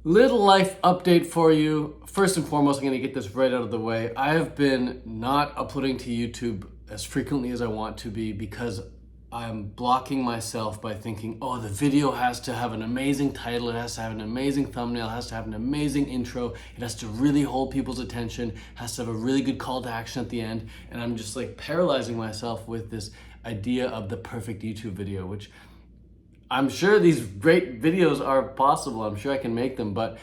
Little life update for you. First and foremost, I'm gonna get this right out of the way. I have been not uploading to YouTube as frequently as I want to be because I'm blocking myself by thinking, oh, the video has to have an amazing title, it has to have an amazing thumbnail, it has to have an amazing intro, it has to really hold people's attention, it has to have a really good call to action at the end. And I'm just like paralyzing myself with this idea of the perfect YouTube video, which I'm sure these great videos are possible. I'm sure I can make them, but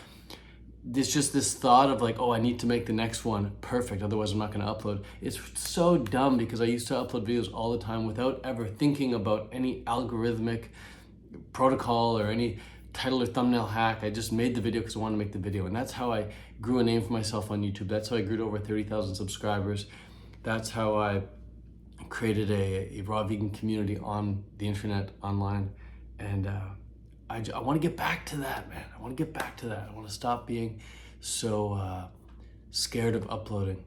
there's just this thought of like, oh, I need to make the next one perfect, otherwise I'm not gonna upload. It's so dumb because I used to upload videos all the time without ever thinking about any algorithmic protocol or any title or thumbnail hack. I just made the video because I wanted to make the video. And that's how I grew a name for myself on YouTube. That's how I grew to over 30,000 subscribers. That's how I created a raw vegan community on the internet, online. And I want to get back to that, man. I want to get back to that. I want to stop being so scared of uploading.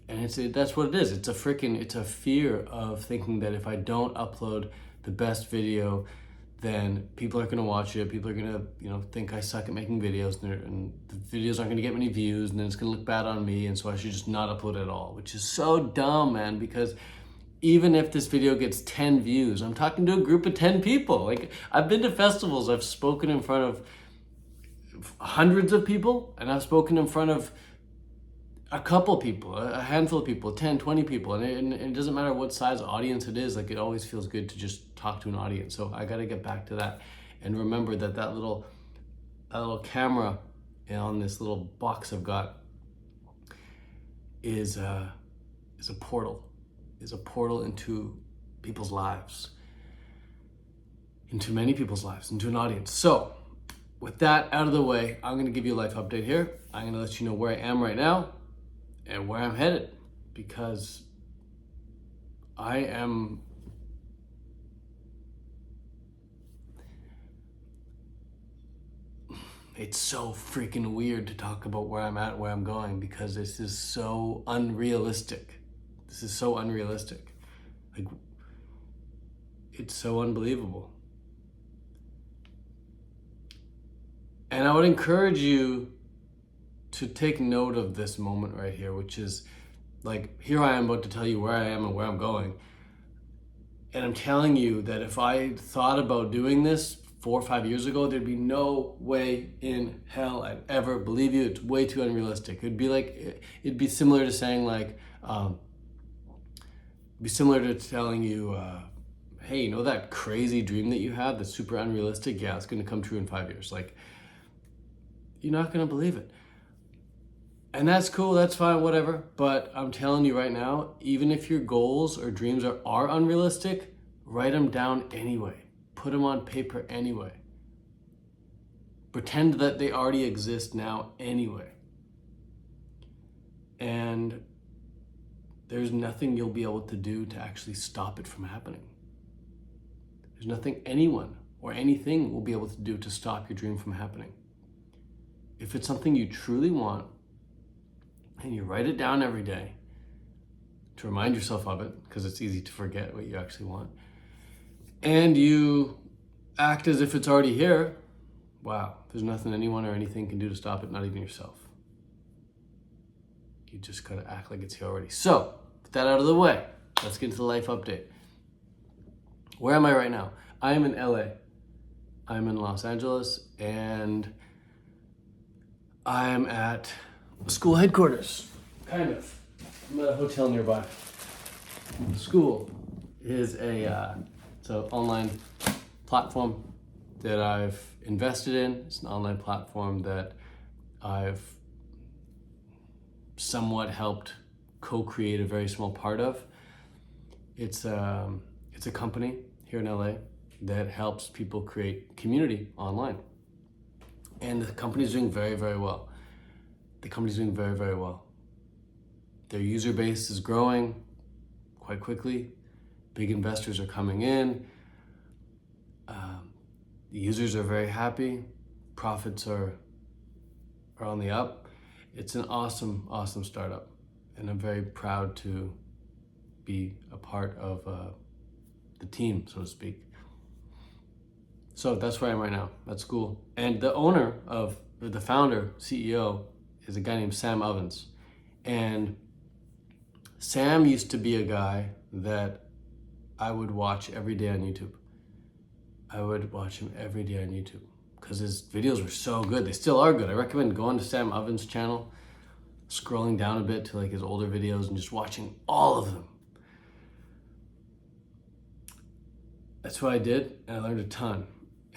And that's what it is. It's a fear of thinking that if I don't upload the best video, then people aren't going to watch it. People are going to, think I suck at making videos, and the videos aren't going to get many views, and then it's going to look bad on me, and so I should just not upload at all, which is so dumb, man, because even if this video gets 10 views, I'm talking to a group of 10 people. Like, I've been to festivals, I've spoken in front of hundreds of people, and I've spoken in front of a couple people, a handful of people, 10, 20 people. And it doesn't matter what size audience it is, like it always feels good to just talk to an audience. So I gotta get back to that. And remember that little camera on this little box I've got is a portal. Is a portal into people's lives, into many people's lives, into an audience. So with that out of the way, I'm gonna give you a life update here. I'm gonna let you know where I am right now and where I'm headed, because it's so freaking weird to talk about where I'm at, where I'm going, because this is so unrealistic. This is so unrealistic. Like, it's so unbelievable. And I would encourage you to take note of this moment right here, which is like, here I am about to tell you where I am and where I'm going. And I'm telling you that if I thought about doing this 4 or 5 years ago, there'd be no way in hell I'd ever believe you. It's way too unrealistic. It'd be similar to saying like, be similar to telling you, hey, you know that crazy dream that you have that's super unrealistic? Yeah, it's gonna come true in 5 years. Like, you're not gonna believe it. And that's cool, that's fine, whatever. But I'm telling you right now, even if your goals or dreams are unrealistic, write them down anyway. Put them on paper anyway. Pretend that they already exist now anyway. And there's nothing you'll be able to do to actually stop it from happening. There's nothing anyone or anything will be able to do to stop your dream from happening. If it's something you truly want, and you write it down every day to remind yourself of it, because it's easy to forget what you actually want, and you act as if it's already here, wow, there's nothing anyone or anything can do to stop it, not even yourself. You just gotta act like it's here already. So, with that out of the way, let's get into the life update. Where am I right now? I am in LA. I'm in Los Angeles, and I'm at school headquarters, kind of. I'm at a hotel nearby. The school is it's an online platform that I've invested in. It's an online platform that I've somewhat helped co-create a very small part of. It's a company here in LA that helps people create community online. And the company's doing very, very well. The company's doing very, very well. Their user base is growing quite quickly. Big investors are coming in. The users are very happy. Profits are on the up. It's an awesome, awesome startup. And I'm very proud to be a part of the team, so to speak. So that's where I am right now. That's cool. And the founder, CEO, is a guy named Sam Ovens. And Sam used to be a guy that I would watch every day on YouTube. I would watch him every day on YouTube because his videos were so good. They still are good. I recommend going to Sam Ovens' channel, scrolling down a bit to like his older videos and just watching all of them. That's what I did, and I learned a ton.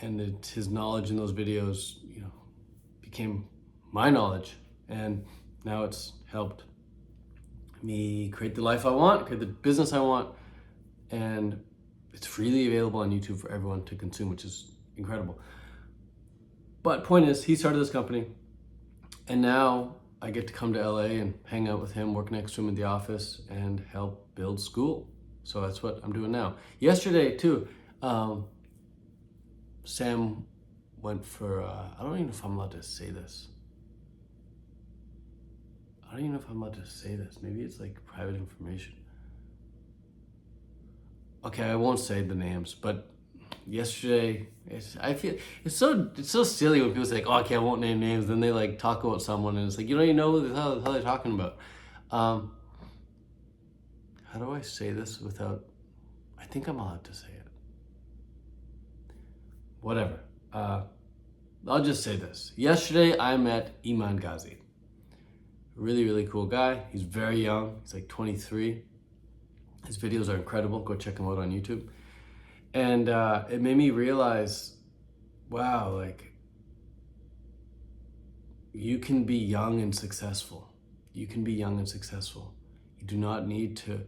And his knowledge in those videos, became my knowledge, and now it's helped me create the life I want, create the business I want, and it's freely available on YouTube for everyone to consume, which is incredible. But point is, he started this company, and now I get to come to LA and hang out with him, work next to him in the office, and help build school. So that's what I'm doing now. Yesterday too, Sam went for, I don't even know if I'm allowed to say this. Maybe it's like private information. Okay, I won't say the names, but yesterday, I feel it's so silly when people say like, oh, okay, I won't name names. Then they like talk about someone, and it's like you don't even know who the hell they're talking about. How do I say this without? I think I'm allowed to say it. Whatever. I'll just say this. Yesterday, I met Iman Ghazi. Really, really cool guy. He's very young. He's like 23. His videos are incredible. Go check him out on YouTube. And it made me realize, wow, like you can be young and successful. You do not need to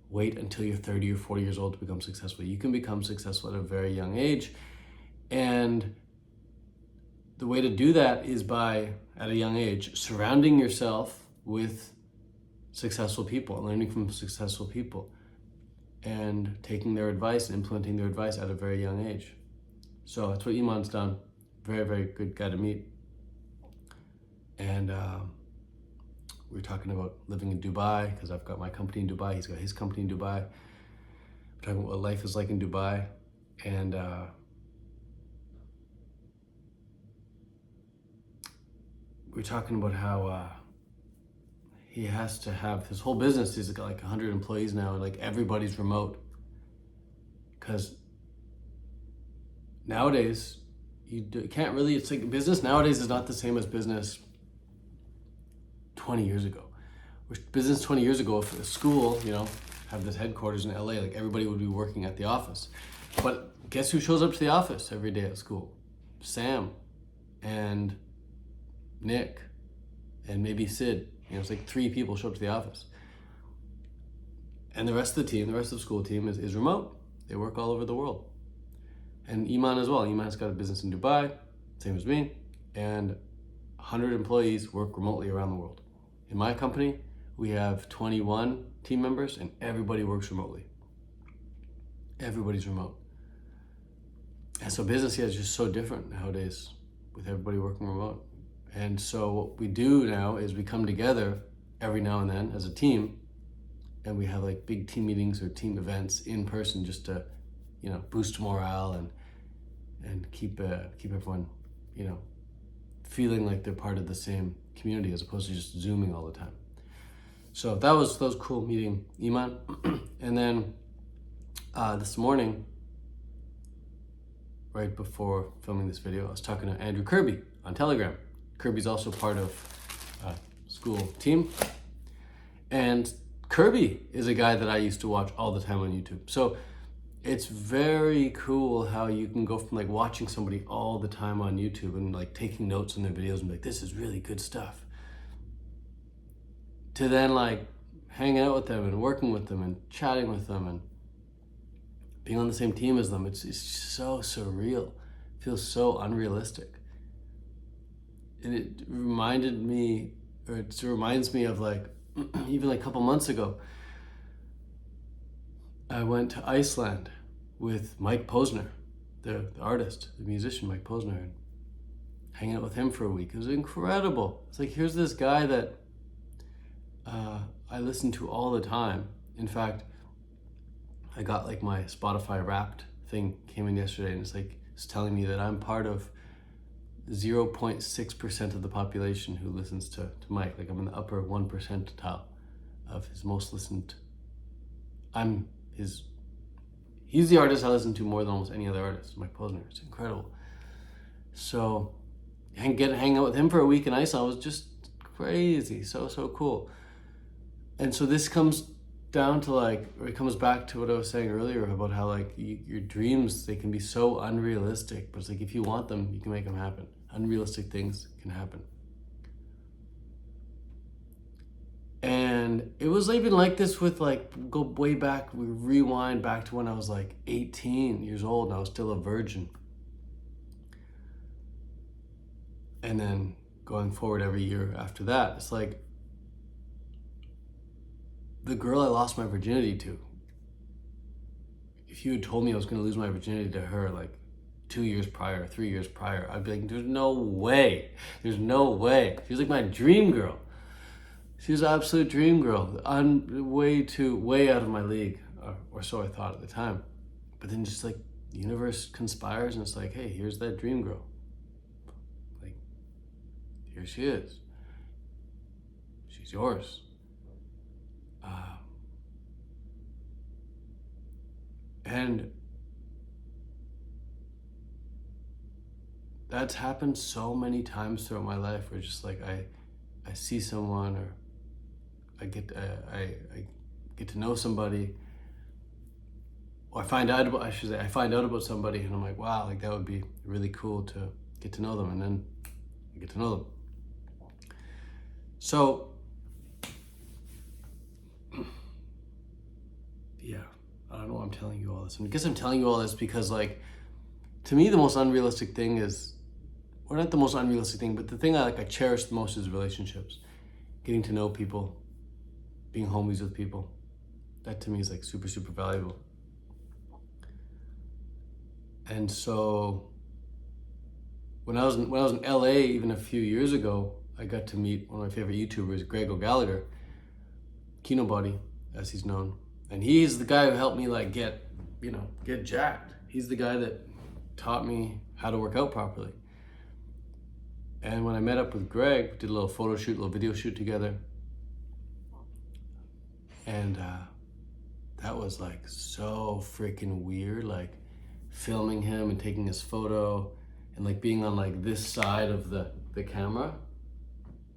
wait until you're 30 or 40 years old to become successful. You can become successful at a very young age. And the way to do that is by, at a young age, surrounding yourself with successful people, learning from successful people, and taking their advice and implementing their advice at a very young age. So that's what Iman's done. Very, very good guy to meet. And we were talking about living in Dubai, because I've got my company in Dubai. He's got his company in Dubai. We're talking about what life is like in Dubai. And we're talking about how he has to have his whole business. He's got like 100 employees now, and like everybody's remote. Because nowadays, can't really, it's like business nowadays is not the same as business 20 years ago. Business 20 years ago, if a school, have this headquarters in LA, like everybody would be working at the office. But guess who shows up to the office every day at school? Sam and Nick and maybe Sid. It's like 3 people show up to the office. And the rest of the team, the rest of the school team is remote. They work all over the world. And Iman as well. Iman's got a business in Dubai, same as me. And 100 employees work remotely around the world. In my company, we have 21 team members and everybody works remotely. Everybody's remote. And so business here is just so different nowadays with everybody working remote. And so what we do now is we come together every now and then as a team, and we have like big team meetings or team events in person just to, boost morale and keep everyone, feeling like they're part of the same community as opposed to just Zooming all the time. So that was cool meeting Iman. And then this morning, right before filming this video, I was talking to Andrew Kirby on Telegram. Kirby's also part of school team. And Kirby is a guy that I used to watch all the time on YouTube. So it's very cool how you can go from like watching somebody all the time on YouTube and like taking notes on their videos and be like, this is really good stuff, to then like hanging out with them and working with them and chatting with them and being on the same team as them. It's so surreal. It feels so unrealistic. And it reminds me of like, even like a couple months ago, I went to Iceland with Mike Posner, the artist, the musician Mike Posner, and hanging out with him for a week. It was incredible. It's like, here's this guy that I listen to all the time. In fact, I got like my Spotify Wrapped thing came in yesterday, and it's like is telling me that I'm part of 0.6% of the population who listens to Mike. Like I'm in the upper 1 percentile of his most listened. He's the artist I listen to more than almost any other artist, Mike Posner. It's incredible. So hang out with him for a week in Iceland was just crazy. So cool. And so this comes down to it comes back to what I was saying earlier about how your dreams, they can be so unrealistic, but it's like if you want them, you can make them happen. Unrealistic things can happen. And it was even like this with go way back, we rewind back to when I was 18 years old and I was still a virgin. And then going forward every year after that, it's like the girl I lost my virginity to, if you had told me I was going to lose my virginity to her 2 years prior, 3 years prior, I'd be like, there's no way. There's no way. She was like my dream girl. She was an absolute dream girl. I'm way out of my league, or so I thought at the time. But then just the universe conspires and it's like, hey, here's that dream girl. Here she is. She's yours. And that's happened so many times throughout my life where just I see someone, or I get to know somebody, or I find out about somebody and I'm like, wow, that would be really cool to get to know them, and then I get to know them. So yeah, I don't know why I'm telling you all this. I guess I'm telling you all this because to me the most unrealistic thing is, or not the most unrealistic thing, but the thing I cherish the most is relationships. Getting to know people, being homies with people. That to me is super, super valuable. And so when I was in LA even a few years ago, I got to meet one of my favorite YouTubers, Greg O'Gallagher, Kino Body, as he's known. And he's the guy who helped me get jacked. He's the guy that taught me how to work out properly. And when I met up with Greg, did a little photo shoot, a little video shoot together. And that was so freaking weird, filming him and taking his photo and being on this side of the camera.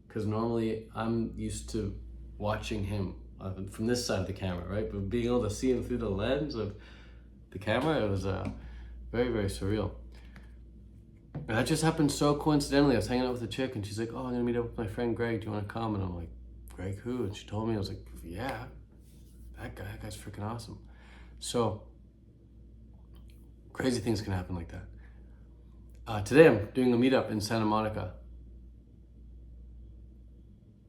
Because normally I'm used to watching him from this side of the camera, right? But being able to see him through the lens of the camera, it was very, very surreal. And that just happened so coincidentally. I was hanging out with a chick and she's like, oh, I'm gonna meet up with my friend Greg, do you wanna come? And I'm like, Greg who? And she told me, I was like, yeah, that guy's freaking awesome. So crazy things can happen like that. Today I'm doing a meetup in Santa Monica.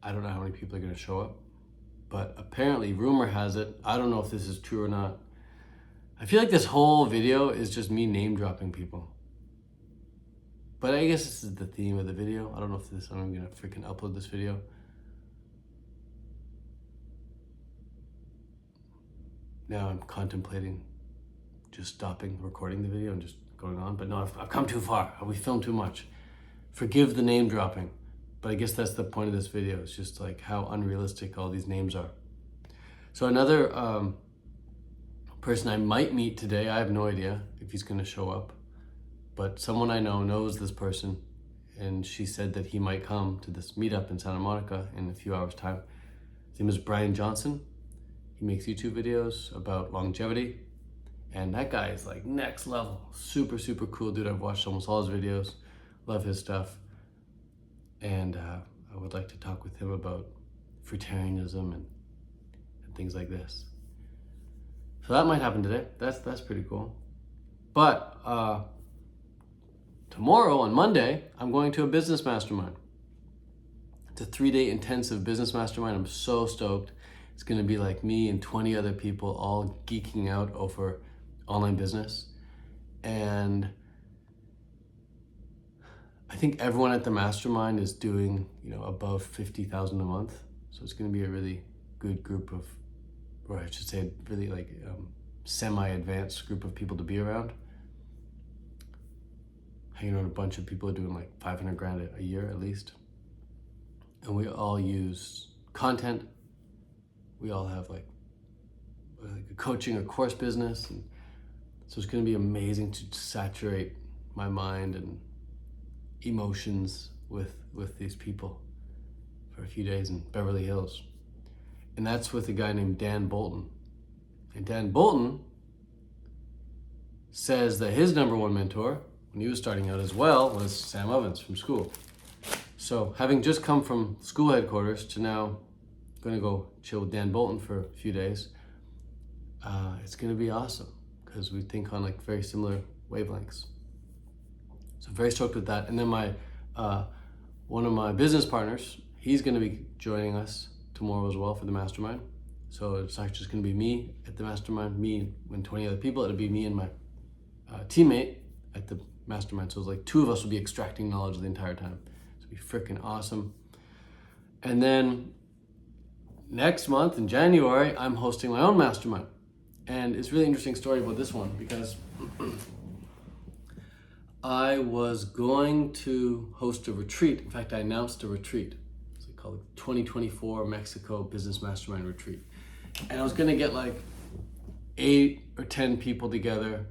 I don't know how many people are gonna show up, but apparently rumor has it, I don't know if this is true or not, I feel like this whole video is just me name dropping people. But I guess this is the theme of the video. I don't know if I'm gonna freaking upload this video. Now I'm contemplating just stopping recording the video and just going on, but no, I've come too far. We filmed too much. Forgive the name dropping, but I guess that's the point of this video. It's just how unrealistic all these names are. So another person I might meet today, I have no idea if he's gonna show up, but someone I know knows this person, and she said that he might come to this meetup in Santa Monica in a few hours' time. His name is Brian Johnson. He makes YouTube videos about longevity, and that guy is next level. Super, super cool dude. I've watched almost all his videos, love his stuff, and I would like to talk with him about fruitarianism and things like this. So that might happen today. That's pretty cool. But tomorrow, on Monday, I'm going to a business mastermind. It's a 3-day intensive business mastermind. I'm so stoked. It's gonna be me and 20 other people all geeking out over online business. And I think everyone at the mastermind is doing, above 50,000 a month. So it's gonna be a really good group of, or I should say really semi-advanced group of people to be around. hanging around a bunch of people doing like 500 grand a year at least. And we all use content. We all have like a coaching or course business. And so it's going to be amazing to saturate my mind and emotions with these people for a few days in Beverly Hills. And that's with a guy named Dan Bolton. And Dan Bolton says that his number one mentor, when he was starting out as well, was Sam Ovens from school. So having just come from school headquarters to now going to go chill with Dan Bolton for a few days, it's going to be awesome because we think on like very similar wavelengths. So very stoked with that. And then my one of my business partners, he's going to be joining us tomorrow as well for the mastermind. So it's actually just going to be me at the mastermind, me and 20 other people. It'll be me and my teammate at the mastermind. So it's like 2 of us will be extracting knowledge the entire time. It'll be freaking awesome. And then next month in January, I'm hosting my own mastermind. And it's a really interesting story about this one because I was going to host a retreat. In fact, I announced a retreat. It's called the 2024 Mexico Business Mastermind Retreat. And I was gonna get like 8 or 10 people together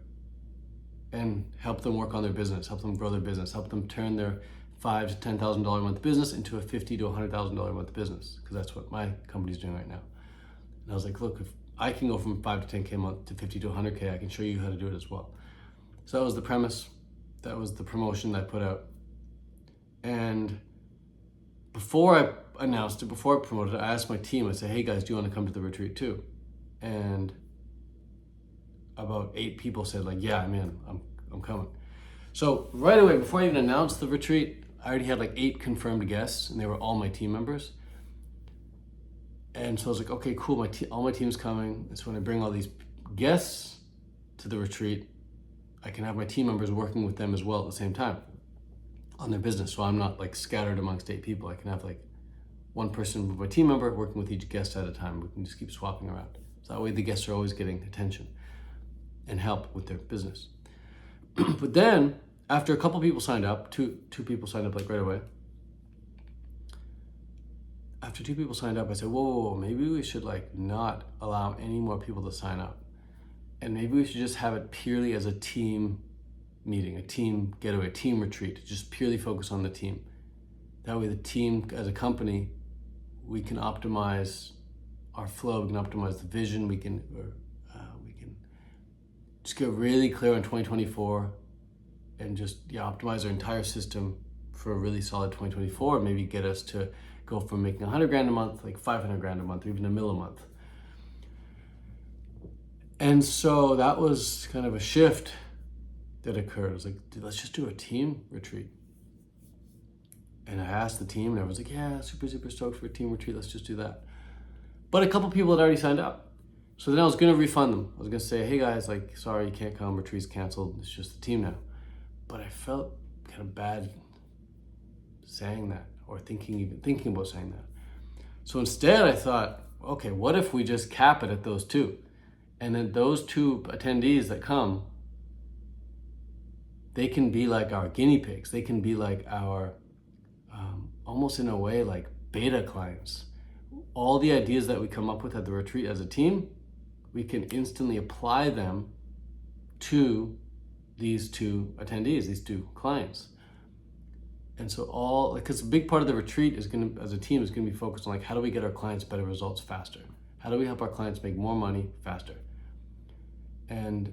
and help them work on their business, help them grow their business, help them turn their $5,000 to $10,000 a month business into a $50,000 to $100,000 a month business, because that's what my company's doing right now. And I was like, look, if I can go from 5 to 10K a month to 50 to 100K, I can show you how to do it as well. So that was the premise. That was the promotion that I put out. And before I announced it, before I promoted it, I asked my team, I said, hey guys, do you want to come to the retreat too? And about 8 people said like, yeah, I'm in, I'm coming. So right away, before I even announced the retreat, I already had like 8 confirmed guests and they were all my team members. And so I was like, okay, cool, all my team's coming. And so when I bring all these guests to the retreat, I can have my team members working with them as well at the same time on their business. So I'm not like scattered amongst 8 people. I can have like one person with my team member working with each guest at a time. We can just keep swapping around. So that way the guests are always getting attention and help with their business. But then after a couple people signed up, two people signed up like right away. After 2 people signed up, I said, whoa, maybe we should like not allow any more people to sign up. And maybe we should just have it purely as a team meeting, a team getaway, a team retreat, just purely focus on the team. That way the team as a company, we can optimize our flow, we can optimize the vision, we can just get really clear on 2024 and just optimize our entire system for a really solid 2024, and maybe get us to go from making 100 grand a month, like 500 grand a month, or even $1 million a month. And so that was kind of a shift that occurred. I was like, dude, let's just do a team retreat. And I asked the team and everyone's like, yeah, super stoked for a team retreat. Let's just do that. But a couple people had already signed up. So then I was going to refund them. I was going to say, hey guys, like, sorry, you can't come. Retreat's canceled. It's just the team now. But I felt kind of bad saying that or thinking about saying that. So instead I thought, okay, what if we just cap it at those 2? And then those 2 attendees that come, they can be like our guinea pigs. They can be like our, almost in a way, like beta clients. All the ideas that we come up with at the retreat as a team, we can instantly apply them to these 2 attendees, these 2 clients. And so because a big part of the retreat is going to, as a team, is going to be focused on like, how do we get our clients better results faster? How do we help our clients make more money faster? And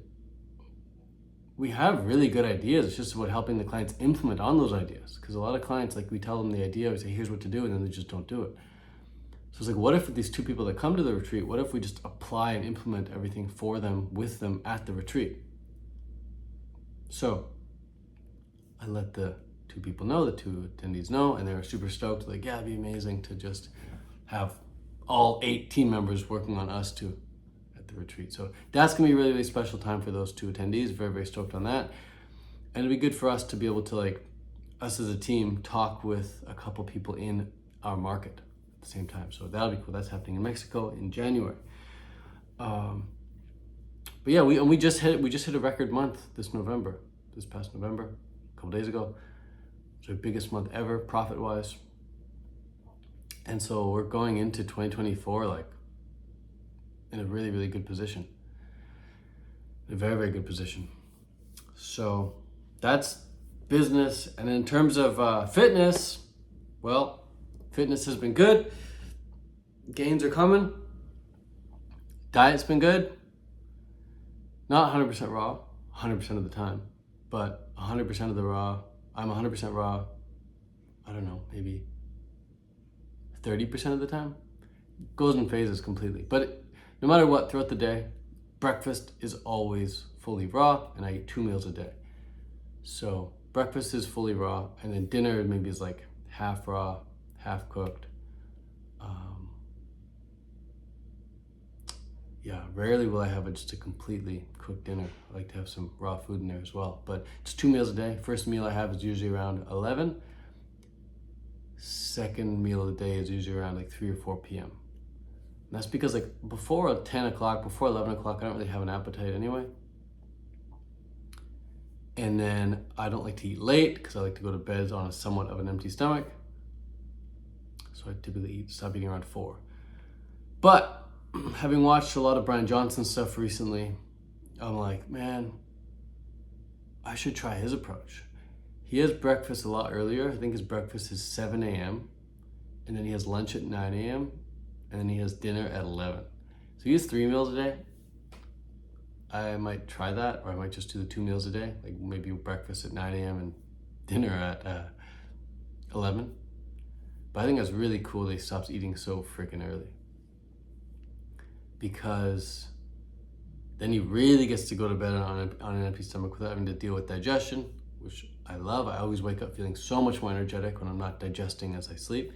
we have really good ideas. It's just about helping the clients implement on those ideas. Because a lot of clients, like we tell them the idea, we say, here's what to do, and then they just don't do it. So it's like, what if these 2 people that come to the retreat, what if we just apply and implement everything for them, with them at the retreat? So I let the 2 people know, the 2 attendees know, and they were super stoked. Like, yeah, it'd be amazing to just have all 8 team members working on us too at the retreat. So that's gonna be a really, really special time for those 2 attendees. Very, very stoked on that. And it'd be good for us to be able to, like, us as a team, talk with a couple people in our market at the same time. So that'll be cool. That's happening in Mexico in January. But yeah, we just hit a record month this past November. a couple days ago. It's our biggest month ever, profit-wise. And so we're going into 2024 like in a really, really good position. In a very, very good position. So that's business. And in terms of fitness, well, fitness has been good. Gains are coming. Diet's been good. Not 100% raw, 100% of the time, but 100% of the raw. I'm 100% raw, I don't know, maybe 30% of the time. Goes in phases completely. But no matter what, throughout the day, breakfast is always fully raw, and I eat 2 meals a day. So breakfast is fully raw, and then dinner maybe is like half raw, half cooked. Yeah, rarely will I have just a completely cooked dinner. I like to have some raw food in there as well. But it's 2 meals a day. First meal I have is usually around 11. Second meal of the day is usually around like 3 or 4 p.m. And that's because like before 10 o'clock, before 11 o'clock, I don't really have an appetite anyway. And then I don't like to eat late because I like to go to bed on a somewhat of an empty stomach. So I typically stop eating around 4. But having watched a lot of Brian Johnson stuff recently, I'm like, man, I should try his approach. He has breakfast a lot earlier. I think his breakfast is 7 a.m. and then he has lunch at 9 a.m. and then he has dinner at 11. So he has 3 meals a day. I might try that, or I might just do the 2 meals a day, like maybe breakfast at 9 a.m. and dinner at 11. But I think that's really cool that he stops eating so freaking early, because then he really gets to go to bed on an empty stomach without having to deal with digestion, which I love. I always wake up feeling so much more energetic when I'm not digesting as I sleep.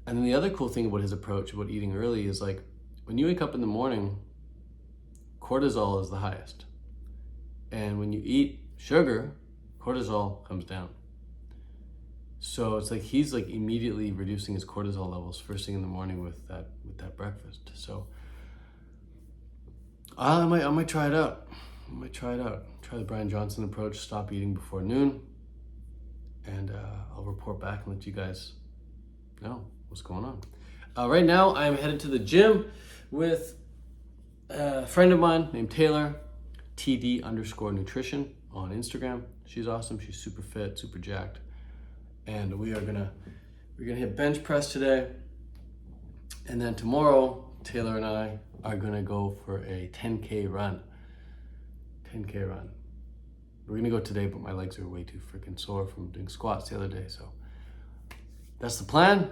And then the other cool thing about his approach about eating early is like when you wake up in the morning, cortisol is the highest. And when you eat sugar, cortisol comes down. So it's like he's like immediately reducing his cortisol levels first thing in the morning with that breakfast. So I might try it out. Try the Brian Johnson approach, stop eating before noon, and I'll report back and let you guys know what's going on. Right now, I'm headed to the gym with a friend of mine named Taylor, TD_nutrition on Instagram. She's awesome. She's super fit, super jacked, and we're gonna hit bench press today, and then tomorrow, Taylor and I are gonna go for a 10K run. 10K run. We're gonna go today, but my legs are way too freaking sore from doing squats the other day, so that's the plan.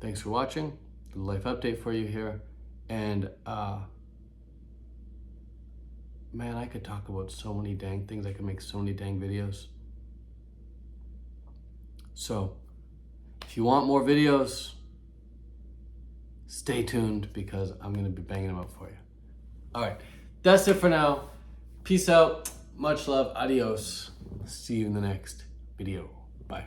Thanks for watching. The life update for you here. And man, I could talk about so many dang things. I could make so many dang videos. So if you want more videos, stay tuned because I'm gonna be banging them out for you. All right, that's it for now. Peace out, much love, adios. See you in the next video. Bye.